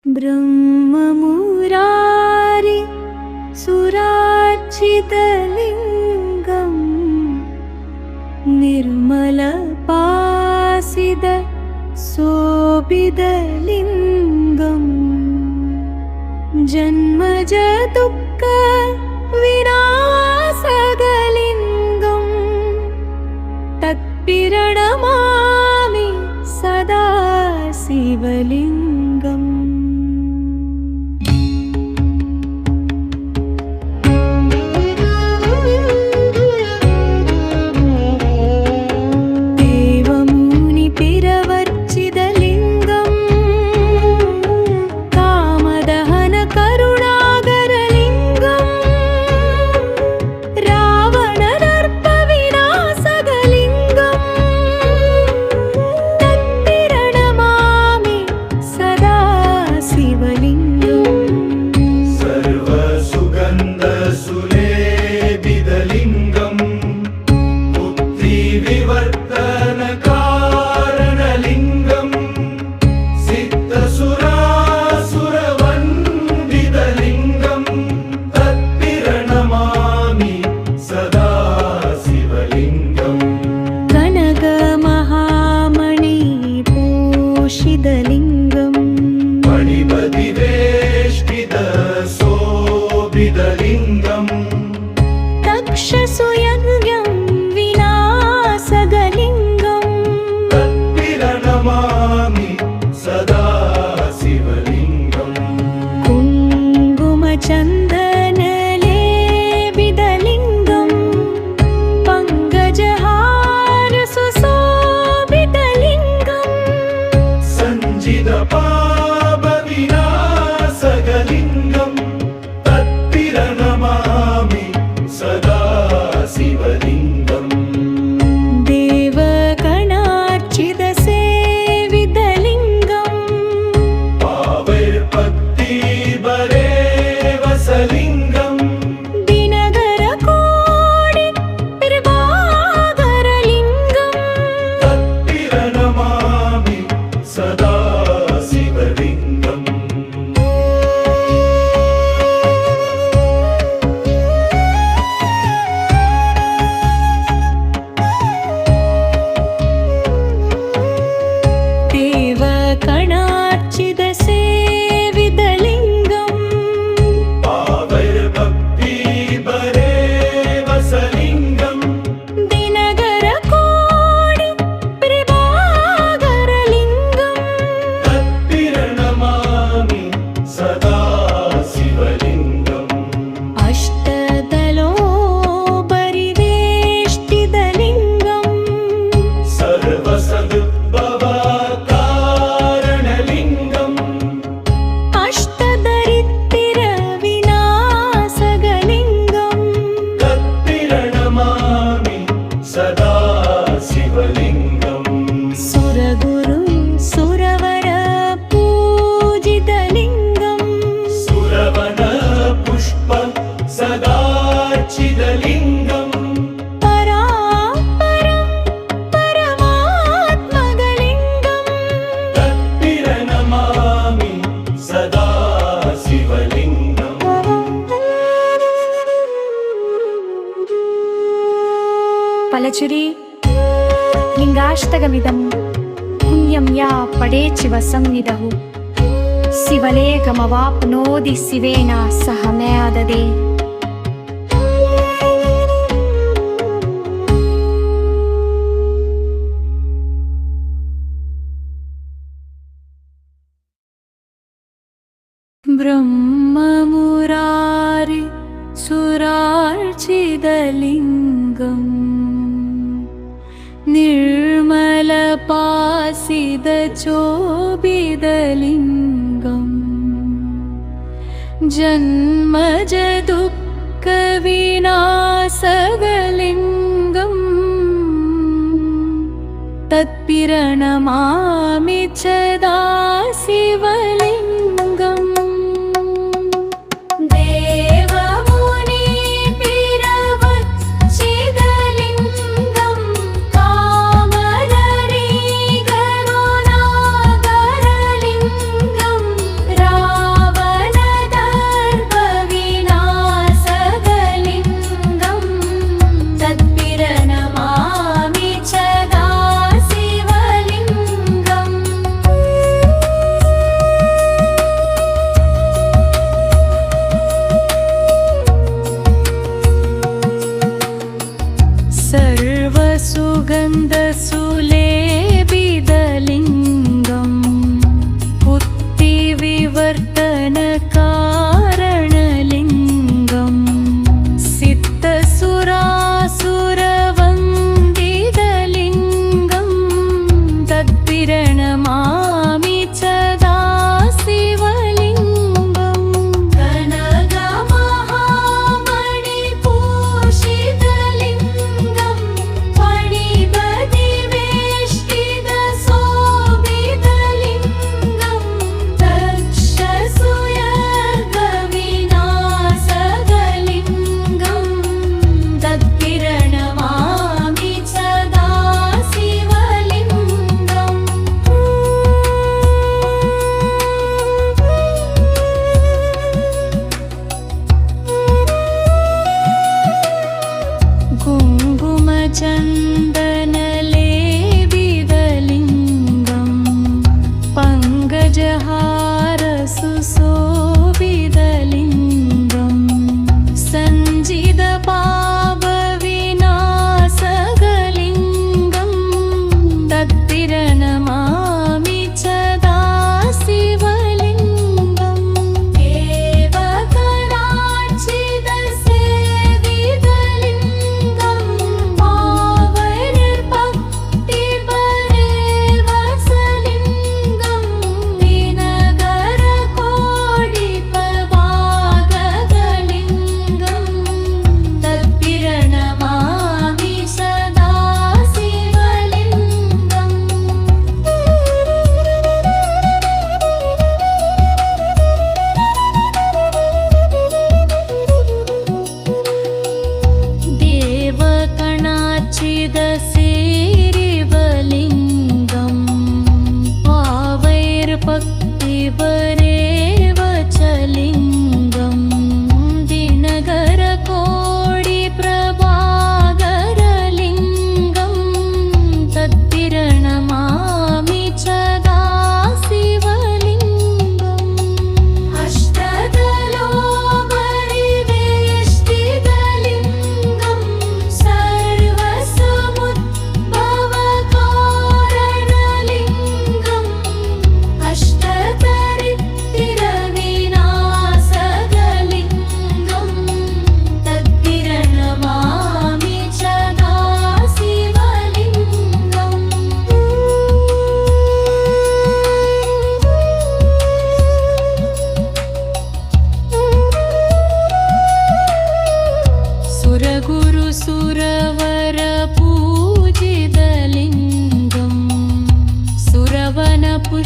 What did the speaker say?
ब्रह्ममुरारि सुरार्चितलिङ्गं निर्मलपासिद शोभितलिङ्गं जन्मज दुःख विनाशकलिङ्गं तत्प्रणमामि सदा शिवलिङ्गम्। तक्षसुयज्ञं विनाशकलिङ्गं तत्प्रणमामि सदा शिवलिङ्गम्। कुङ्कुमचन्दनलेपितलिङ्गं पङ्कजहार सुशोभितलिङ्गं सञ्चितपापविनाशकलिङ्गं तत्प्रणमामि सदा शिवलिङ्गम्। देवगणार्चितसेवितलिङ्गं पावैर्भक्तिभरेवसलिङ्गं दिनकरकोटिप्रभाकरलिङ्गं तत्प्रणमामि सदा शिवलिङ्गम्। देवगणार्चितसेवितलिङ्गं पावैर्भक्तिभरेवसलिङ्गं दिनकरकोटिप्रभाकरलिङ्गं तत्प्रणमामि सदा शिवलिङ्गम्। अष्टदलोपरिवेष्टितलिङ्गं सर्वसदुद्भवकारणलिङ्गम् अष्टदरिद्रविनाशकलिङ्गं तत्प्रणमामि सदा शिवलिङ्गम्। सुरगुरु सुरवर पूजितलिङ्गं सुरवनपुष्प सदार्चितलिङ्गं परात्परं परमात्मकलिङ्गं तत्प्रणमामि सदा शिवलिङ्गम्। पलचुरी लिङ्गाष्टकमिदं पुण्यं या पठेच्छिव संनिधौ शिवलेखमवाप्नोति शिवेन सह मेददे। ब्रह्ममुरारि सुरार्चितलिङ्गं निर्मलपासिदचोभितलिङ्गं जन्मज दुःखविनाशकलिङ्गं तत्प्रणमामि सदा शिवलिङ्गम्। देवमुनिपिरवच्चितलिङ्गं कामदरी करुणाकरलिङ्गं सुशोभितलिङ्गं सञ्जितपापविनाशकलिङ्गं तत्तिरनमामि सदा शिवलिङ्गम् एवकराचितसेवितलिङ्गं पावैर्भक्तिपरेवसलिङ्गं दिनकरकोटिप्रभागकलिङ्गं तत्पिरणमामि सदा शिवलिङ्गम् देवकणाचिदसेरिवलिङ्गं पावैर्भक्तिपरेवचलिङ्गं दिनकरकोटिप्रभाकरलिङ्गं तत्पिरणमामि सदा शिवलिङ्गम् अष्टदलोपरिवेष्टितलिङ्गं सर्वसमुद्भवकारणलिङ्गम् अष्टदरिद्रविनाशकलिङ्गं तत्पिरणमामि सदा शिवलिङ्गम् सुरगुरुसुरवरपूजितलिङ्गं सुरवनपुष्पसदा